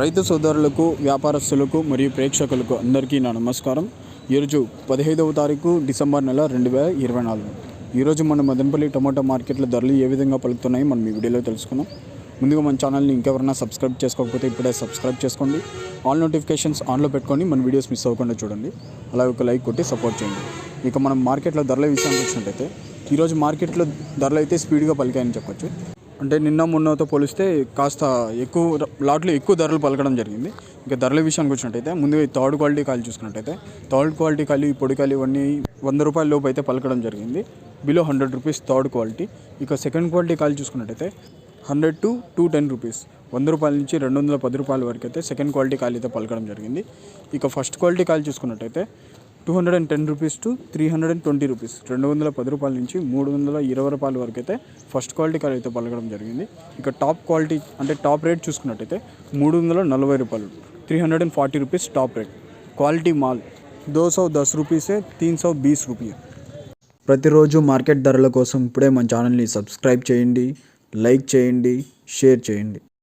రైతు సోదరులకు, వ్యాపారస్తులకు మరియు ప్రేక్షకులకు అందరికీ నా నమస్కారం. ఈరోజు 15వ తారీఖు డిసెంబర్ నెల 2024. ఈరోజు మన మదనపల్లి టమాటా మార్కెట్లో ధరలు ఏ విధంగా పలుకుతున్నాయో మనం ఈ వీడియోలో తెలుసుకుందాం. ముందుగా మన ఛానల్ని ఇంకెవరైనా సబ్స్క్రైబ్ చేసుకోకపోతే ఇప్పుడే సబ్స్క్రైబ్ చేసుకోండి. ఆల్ నోటిఫికేషన్స్ ఆన్లో పెట్టుకొని మన వీడియోస్ మిస్ అవ్వకుండా చూడండి. అలాగే ఒక లైక్ కొట్టి సపోర్ట్ చేయండి. ఇక మనం మార్కెట్లో ధరల విషయానికి వచ్చినట్టయితే ఈరోజు మార్కెట్లో ధరలు అయితే స్పీడ్గా పలికాయని చెప్పొచ్చు. అంటే నిన్న మొన్నతో పోలిస్తే కాస్త లాట్లు ఎక్కువ ధరలు పలకడం జరిగింది. ఇంకా ధరల విషయానికి వచ్చినట్టయితే ముందుగా థర్డ్ క్వాలిటీ కాయలు చూసుకున్నట్టయితే థర్డ్ క్వాలిటీ కాయలు, ఈ పొడి కాయలు ఇవన్నీ 100 రూపాయల లోపు అయితే పలకడం జరిగింది. Below 100 rupees third quality. ఇక సెకండ్ క్వాలిటీ కాయలు చూసుకున్నట్టయితే 100 to 210 రూపీస్, 100 రూపాయల నుంచి 210 రూపాయల వరకు అయితే సెకండ్ క్వాలిటీ కాయలు అయితే పలకడం జరిగింది. ఇక ఫస్ట్ క్వాలిటీ కాయలు చూసుకున్నట్టయితే 210 రూపీస్ టు 320 రూపీస్, 210 రూపాయల నుంచి 320 రూపాయల వరకు అయితే ఫస్ట్ క్వాలిటీ కాయలు అయితే పలకడం జరిగింది. ఇక టాప్ క్వాలిటీ అంటే టాప్ రేట్ చూసుకున్నట్టయితే 340 రూపాయలు, 340 rupees top rate. Quality mall 210 రూపీసే, 320 రూపీస్. ప్రతిరోజు మార్కెట్ ధరల కోసం ఇప్పుడే మన ఛానల్ని సబ్స్క్రైబ్ చేయండి, లైక్ చేయండి, షేర్ చేయండి.